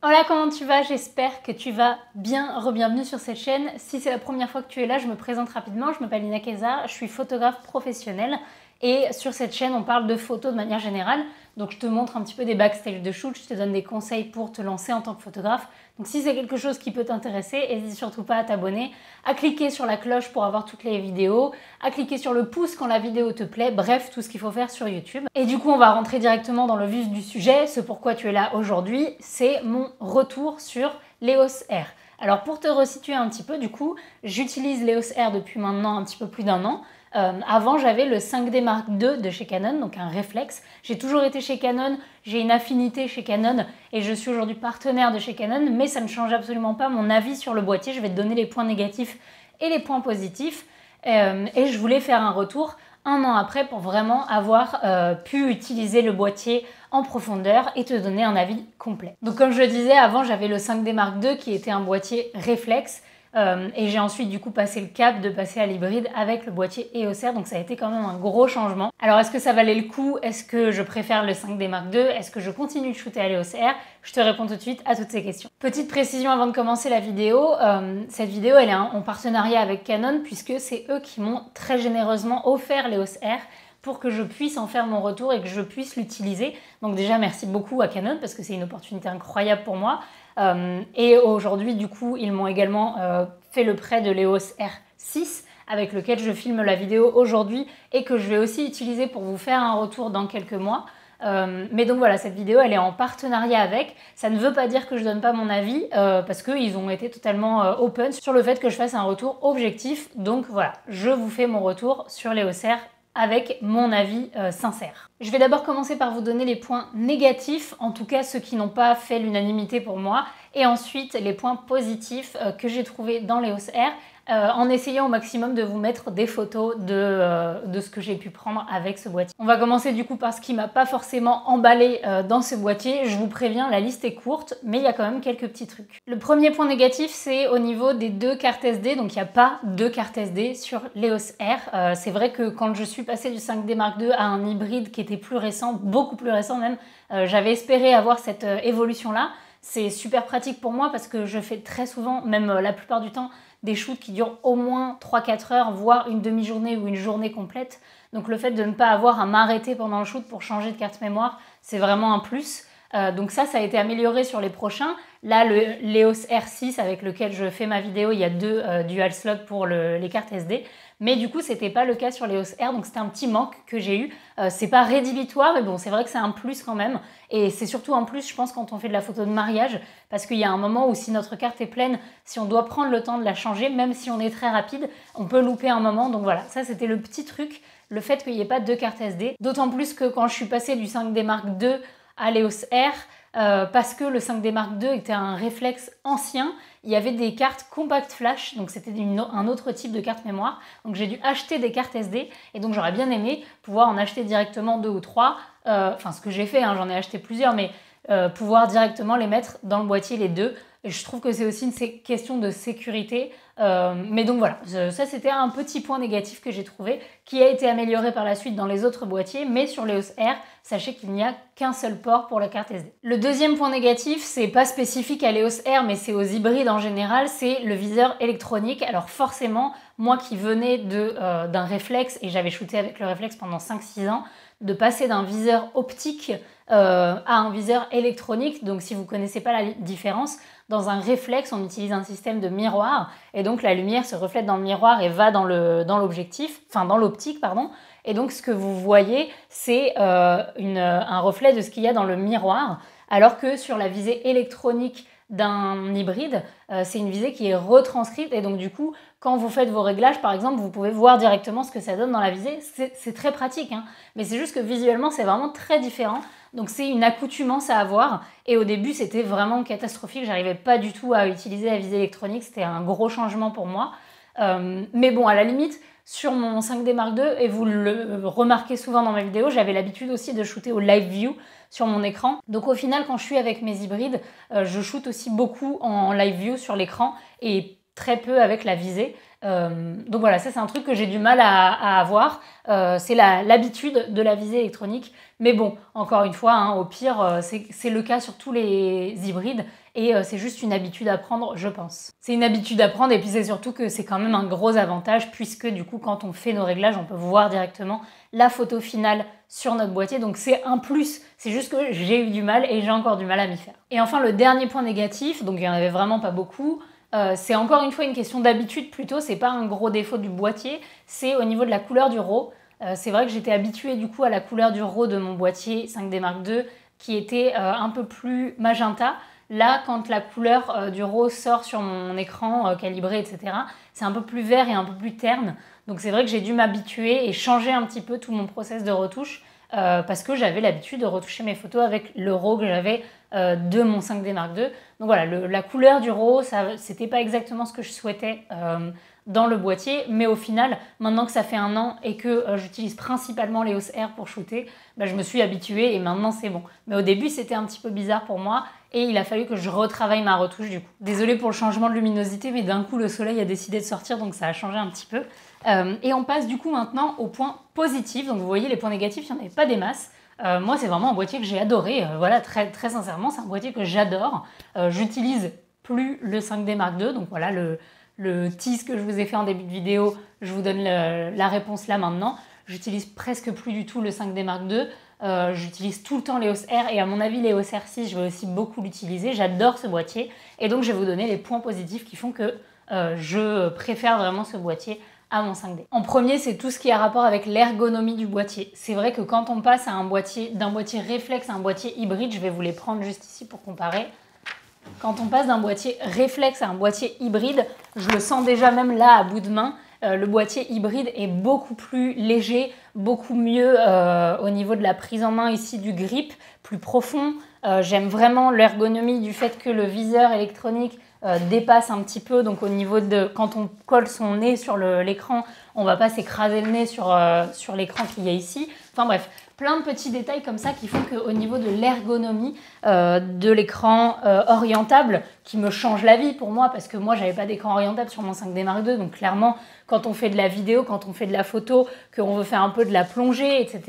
Hola, comment tu vas? J'espère que tu vas bien. Re-bienvenue sur cette chaîne. Si c'est la première fois que tu es là, je me présente rapidement. Je m'appelle Lina Keza, je suis photographe professionnelle et sur cette chaîne, on parle de photos de manière générale. Donc je te montre un petit peu des backstage de shoot, je te donne des conseils pour te lancer en tant que photographe. Donc si c'est quelque chose qui peut t'intéresser, n'hésite surtout pas à t'abonner, à cliquer sur la cloche pour avoir toutes les vidéos, à cliquer sur le pouce quand la vidéo te plaît, bref, tout ce qu'il faut faire sur YouTube. Et du coup, on va rentrer directement dans le vif du sujet. Ce pourquoi tu es là aujourd'hui, c'est mon retour sur l'EOS R. Alors pour te resituer un petit peu, du coup, j'utilise l'EOS R depuis maintenant un petit peu plus d'un an. Avant, j'avais le 5D Mark II de chez Canon, donc un réflexe. J'ai toujours été chez Canon, j'ai une affinité chez Canon et je suis aujourd'hui partenaire de chez Canon, mais ça ne change absolument pas mon avis sur le boîtier. Je vais te donner les points négatifs et les points positifs. Et je voulais faire un retour un an après pour vraiment avoir pu utiliser le boîtier en profondeur et te donner un avis complet. Donc comme je le disais, avant j'avais le 5D Mark II qui était un boîtier réflexe. Et j'ai ensuite du coup passé le cap de passer à l'hybride avec le boîtier EOS R, donc ça a été quand même un gros changement. Alors est-ce que ça valait le coup? Est-ce que je préfère le 5D Mark II? Est-ce que je continue de shooter à l'EOS R? Je te réponds tout de suite à toutes ces questions. Petite précision avant de commencer la vidéo, cette vidéo elle est en partenariat avec Canon puisque c'est eux qui m'ont très généreusement offert l'EOS R pour que je puisse en faire mon retour et que je puisse l'utiliser. Donc déjà merci beaucoup à Canon parce que c'est une opportunité incroyable pour moi. Et aujourd'hui, du coup, ils m'ont également fait le prêt de l'EOS R6 avec lequel je filme la vidéo aujourd'hui et que je vais aussi utiliser pour vous faire un retour dans quelques mois. Mais donc voilà, cette vidéo, elle est en partenariat avec. Ça ne veut pas dire que je donne pas mon avis parce qu'ils ont été totalement open sur le fait que je fasse un retour objectif. Donc voilà, je vous fais mon retour sur l'EOS R avec mon avis sincère. Je vais d'abord commencer par vous donner les points négatifs, en tout cas ceux qui n'ont pas fait l'unanimité pour moi, et ensuite les points positifs que j'ai trouvés dans l'EOS R, en essayant au maximum de vous mettre des photos de ce que j'ai pu prendre avec ce boîtier. On va commencer du coup par ce qui m'a pas forcément emballé dans ce boîtier. Je vous préviens, la liste est courte, mais il y a quand même quelques petits trucs. Le premier point négatif, c'est au niveau des deux cartes SD, donc il n'y a pas deux cartes SD sur l'EOS R. C'est vrai que quand je suis passée du 5D Mark II à un hybride qui était plus récent, beaucoup plus récent même, j'avais espéré avoir cette évolution-là. C'est super pratique pour moi parce que je fais très souvent, même la plupart du temps, des shoots qui durent au moins 3-4 heures, voire une demi-journée ou une journée complète. Donc le fait de ne pas avoir à m'arrêter pendant le shoot pour changer de carte mémoire, c'est vraiment un plus. Donc ça a été amélioré sur les prochains. Là, le l'EOS R6 avec lequel je fais ma vidéo, il y a deux dual slots pour les cartes SD. Mais du coup, c'était pas le cas sur l'EOS R, donc c'était un petit manque que j'ai eu. C'est pas rédhibitoire, mais bon, c'est vrai que c'est un plus quand même. Et c'est surtout un plus, je pense, quand on fait de la photo de mariage, parce qu'il y a un moment où si notre carte est pleine, si on doit prendre le temps de la changer, même si on est très rapide, on peut louper un moment. Donc voilà, ça c'était le petit truc, le fait qu'il n'y ait pas deux cartes SD. D'autant plus que quand je suis passée du 5D Mark II à l'EOS R, parce que le 5D Mark II était un réflexe ancien, il y avait des cartes compact flash, donc c'était un autre type de carte mémoire. Donc j'ai dû acheter des cartes SD et donc j'aurais bien aimé pouvoir en acheter directement 2 ou 3. Enfin ce que j'ai fait, hein, j'en ai acheté plusieurs, mais pouvoir directement les mettre dans le boîtier les deux. Et je trouve que c'est aussi une question de sécurité. Mais donc voilà, ça c'était un petit point négatif que j'ai trouvé, qui a été amélioré par la suite dans les autres boîtiers, mais sur l'EOS R, sachez qu'il n'y a qu'un seul port pour la carte SD. Le deuxième point négatif, c'est pas spécifique à l'EOS R, mais c'est aux hybrides en général, c'est le viseur électronique. Alors forcément, moi qui venais d'un réflexe, et j'avais shooté avec le réflexe pendant 5-6 ans, de passer d'un viseur optique à un viseur électronique. Donc si vous ne connaissez pas la différence, dans un réflexe, on utilise un système de miroir et donc la lumière se reflète dans le miroir et va dans l'objectif, enfin dans l'optique, pardon. Et donc ce que vous voyez, c'est un reflet de ce qu'il y a dans le miroir, alors que sur la visée électronique d'un hybride, c'est une visée qui est retranscrite et donc du coup, quand vous faites vos réglages, par exemple, vous pouvez voir directement ce que ça donne dans la visée. C'est très pratique, hein, mais c'est juste que visuellement, c'est vraiment très différent. Donc c'est une accoutumance à avoir et au début, c'était vraiment catastrophique. J'arrivais pas du tout à utiliser la visée électronique. C'était un gros changement pour moi. Mais bon, à la limite, sur mon 5D Mark II, et vous le remarquez souvent dans ma vidéo, j'avais l'habitude aussi de shooter au live view sur mon écran. Donc au final, quand je suis avec mes hybrides, je shoot aussi beaucoup en live view sur l'écran et très peu avec la visée. Donc voilà, ça c'est un truc que j'ai du mal à avoir, c'est l'habitude de la visée électronique. Mais bon, encore une fois, hein, au pire, c'est le cas sur tous les hybrides et c'est juste une habitude à prendre, je pense. C'est une habitude à prendre et puis c'est surtout que c'est quand même un gros avantage puisque du coup, quand on fait nos réglages, on peut voir directement la photo finale sur notre boîtier. Donc c'est un plus, c'est juste que j'ai eu du mal et j'ai encore du mal à m'y faire. Et enfin, le dernier point négatif, donc il n'y en avait vraiment pas beaucoup, c'est encore une fois une question d'habitude plutôt, c'est pas un gros défaut du boîtier, c'est au niveau de la couleur du RAW. C'est vrai que j'étais habituée du coup à la couleur du RAW de mon boîtier 5D Mark II qui était un peu plus magenta. Là, quand la couleur du RAW sort sur mon écran calibré, etc., c'est un peu plus vert et un peu plus terne. Donc c'est vrai que j'ai dû m'habituer et changer un petit peu tout mon process de retouche parce que j'avais l'habitude de retoucher mes photos avec le RAW que j'avais de mon 5D Mark II. Donc voilà, la couleur du RAW, c'était pas exactement ce que je souhaitais dans le boîtier, mais au final, maintenant que ça fait 1 an et que j'utilise principalement l'EOS R pour shooter, bah, je me suis habituée et maintenant c'est bon. Mais au début, c'était un petit peu bizarre pour moi et il a fallu que je retravaille ma retouche du coup. Désolée pour le changement de luminosité, mais d'un coup le soleil a décidé de sortir, donc ça a changé un petit peu. Et on passe du coup maintenant au point positif. Donc vous voyez, les points négatifs, il n'y en avait pas des masses. Moi, c'est vraiment un boîtier que j'ai adoré. Voilà, très, très sincèrement, c'est un boîtier que j'adore. J'utilise plus le 5D Mark II, donc voilà le tease que je vous ai fait en début de vidéo, je vous donne la réponse là maintenant. J'utilise presque plus du tout le 5D Mark II. J'utilise tout le temps l'EOS R et à mon avis l'EOS R6 je vais aussi beaucoup l'utiliser. J'adore ce boîtier et donc je vais vous donner les points positifs qui font que je préfère vraiment ce boîtier à mon 5D. En premier, c'est tout ce qui a rapport avec l'ergonomie du boîtier. C'est vrai que quand on passe à d'un boîtier réflexe à un boîtier hybride, je vais vous les prendre juste ici pour comparer. Quand on passe d'un boîtier réflexe à un boîtier hybride, je le sens déjà même là à bout de main. Le boîtier hybride est beaucoup plus léger, beaucoup mieux au niveau de la prise en main ici du grip, plus profond. J'aime vraiment l'ergonomie du fait que le viseur électronique dépasse un petit peu, donc au niveau de quand on colle son nez sur l'écran, on ne va pas s'écraser le nez sur l'écran qu'il y a ici. Enfin bref, plein de petits détails comme ça qui font qu'au niveau de l'ergonomie de l'écran orientable, qui me change la vie pour moi, parce que moi j'avais pas d'écran orientable sur mon 5D Mark II, donc clairement quand on fait de la vidéo, quand on fait de la photo, qu'on veut faire un peu de la plongée, etc.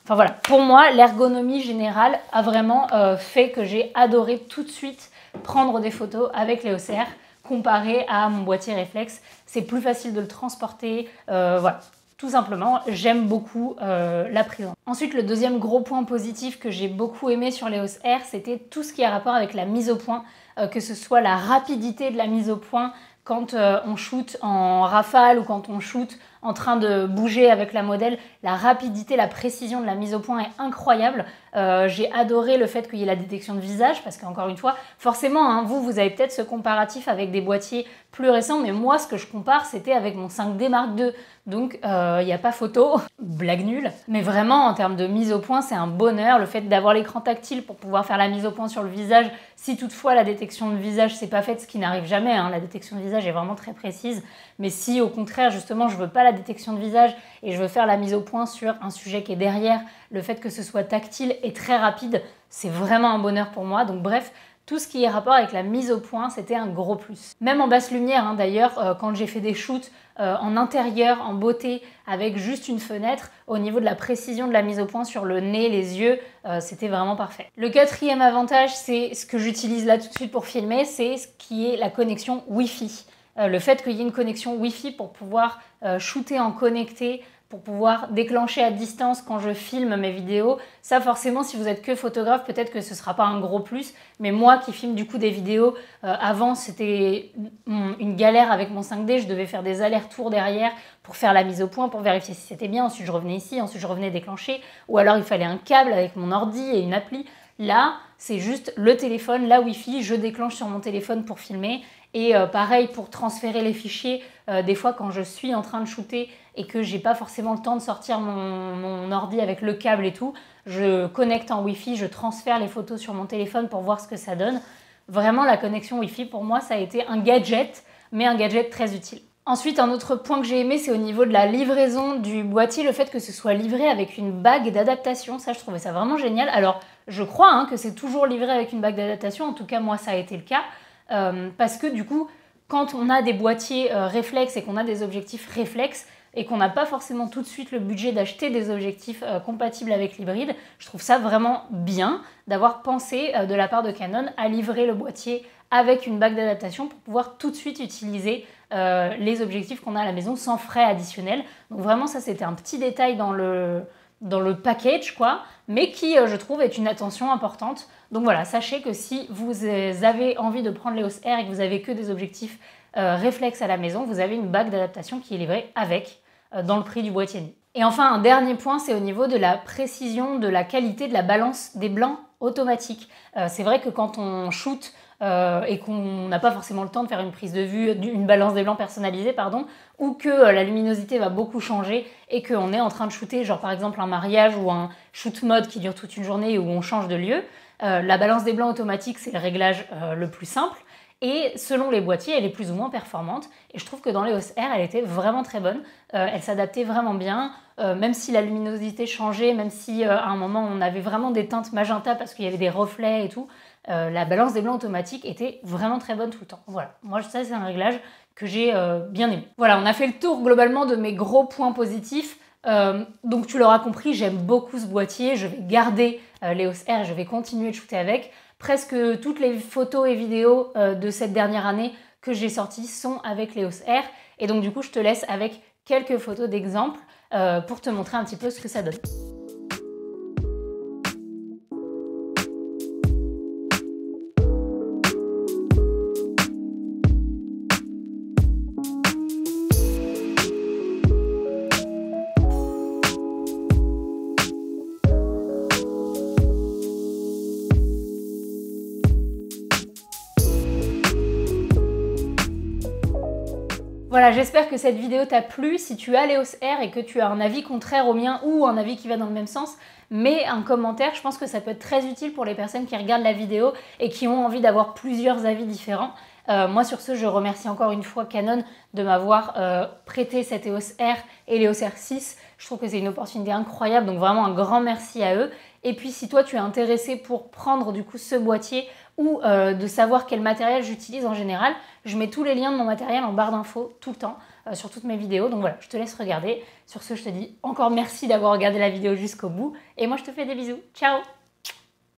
Enfin voilà, pour moi l'ergonomie générale a vraiment fait que j'ai adoré tout de suite prendre des photos avec l'EOS R comparé à mon boîtier réflexe. C'est plus facile de le transporter, voilà. Tout simplement, j'aime beaucoup la prise en main. Ensuite, le deuxième gros point positif que j'ai beaucoup aimé sur l'EOS R, c'était tout ce qui a rapport avec la mise au point, que ce soit la rapidité de la mise au point quand on shoot en rafale ou quand on shoot en train de bouger avec la modèle. La rapidité, la précision de la mise au point est incroyable. J'ai adoré le fait qu'il y ait la détection de visage parce qu'encore une fois, forcément, hein, vous avez peut-être ce comparatif avec des boîtiers plus récents, mais moi, ce que je compare, c'était avec mon 5D Mark II. Donc, il n'y a pas photo, blague nulle. Mais vraiment, en termes de mise au point, c'est un bonheur. Le fait d'avoir l'écran tactile pour pouvoir faire la mise au point sur le visage, si toutefois la détection de visage, c'est pas fait, ce qui n'arrive jamais, hein, la détection de visage est vraiment très précise. Mais si, au contraire, justement, je veux pas la détection de visage et je veux faire la mise au point sur un sujet qui est derrière, le fait que ce soit tactile et très rapide, c'est vraiment un bonheur pour moi. Donc bref, tout ce qui est rapport avec la mise au point, c'était un gros plus. Même en basse lumière, hein, d'ailleurs, quand j'ai fait des shoots en intérieur, en beauté, avec juste une fenêtre, au niveau de la précision de la mise au point sur le nez, les yeux, c'était vraiment parfait. Le quatrième avantage, c'est ce que j'utilise là tout de suite pour filmer, c'est ce qui est la connexion Wi-Fi. Le fait qu'il y ait une connexion Wi-Fi pour pouvoir shooter en connecté, pour pouvoir déclencher à distance quand je filme mes vidéos. Ça forcément, si vous êtes que photographe, peut-être que ce ne sera pas un gros plus, mais moi qui filme du coup des vidéos, avant c'était une galère avec mon 5D, je devais faire des allers-retours derrière pour faire la mise au point, pour vérifier si c'était bien, ensuite je revenais ici, ensuite je revenais déclencher, ou alors il fallait un câble avec mon ordi et une appli. Là, c'est juste le téléphone, la Wi-Fi, je déclenche sur mon téléphone pour filmer. Et pareil pour transférer les fichiers, des fois quand je suis en train de shooter et que j'ai pas forcément le temps de sortir mon ordi avec le câble et tout, je connecte en Wi-Fi, je transfère les photos sur mon téléphone pour voir ce que ça donne. Vraiment la connexion Wi-Fi pour moi ça a été un gadget, mais un gadget très utile. Ensuite, un autre point que j'ai aimé, c'est au niveau de la livraison du boîtier, le fait que ce soit livré avec une bague d'adaptation. Ça, je trouvais ça vraiment génial. Alors, je crois que c'est toujours livré avec une bague d'adaptation. En tout cas, moi, ça a été le cas. Parce que du coup, quand on a des boîtiers réflexes et qu'on a des objectifs réflexes, et qu'on n'a pas forcément tout de suite le budget d'acheter des objectifs compatibles avec l'hybride, je trouve ça vraiment bien d'avoir pensé de la part de Canon à livrer le boîtier avec une bague d'adaptation pour pouvoir tout de suite utiliser les objectifs qu'on a à la maison sans frais additionnels. Donc vraiment ça c'était un petit détail dans le package quoi, mais qui je trouve est une attention importante. Donc voilà, sachez que si vous avez envie de prendre l'EOS R et que vous avez que des objectifs réflexes à la maison, vous avez une bague d'adaptation qui est livrée avec dans le prix du boîtier. Et enfin, un dernier point, c'est au niveau de la précision, de la qualité de la balance des blancs automatiques. C'est vrai que quand on shoot et qu'on n'a pas forcément le temps de faire une prise de vue, une balance des blancs personnalisée, pardon, ou que la luminosité va beaucoup changer et qu'on est en train de shooter, genre par exemple un mariage ou un shoot mode qui dure toute une journée où on change de lieu, la balance des blancs automatique, c'est le réglage le plus simple. Et selon les boîtiers, elle est plus ou moins performante. Et je trouve que dans l'EOS R, elle était vraiment très bonne. Elle s'adaptait vraiment bien, même si la luminosité changeait, même si à un moment on avait vraiment des teintes magenta parce qu'il y avait des reflets et tout. La balance des blancs automatique était vraiment très bonne tout le temps. Voilà, moi ça c'est un réglage que j'ai bien aimé. Voilà, on a fait le tour globalement de mes gros points positifs. Donc tu l'auras compris, j'aime beaucoup ce boîtier. Je vais garder l'EOS R et je vais continuer de shooter avec. Presque toutes les photos et vidéos de cette dernière année que j'ai sorties sont avec l'EOS R. Et donc du coup, je te laisse avec quelques photos d'exemple pour te montrer un petit peu ce que ça donne. Voilà, j'espère que cette vidéo t'a plu. Si tu as l'EOS R et que tu as un avis contraire au mien ou un avis qui va dans le même sens, mets un commentaire. Je pense que ça peut être très utile pour les personnes qui regardent la vidéo et qui ont envie d'avoir plusieurs avis différents. Moi sur ce, je remercie encore une fois Canon de m'avoir prêté cette EOS R et l'EOS R6. Je trouve que c'est une opportunité incroyable, donc vraiment un grand merci à eux. Et puis si toi tu es intéressé pour prendre du coup ce boîtier ou de savoir quel matériel j'utilise en général, je mets tous les liens de mon matériel en barre d'infos tout le temps sur toutes mes vidéos. Donc voilà, je te laisse regarder. Sur ce, je te dis encore merci d'avoir regardé la vidéo jusqu'au bout et moi je te fais des bisous. Ciao!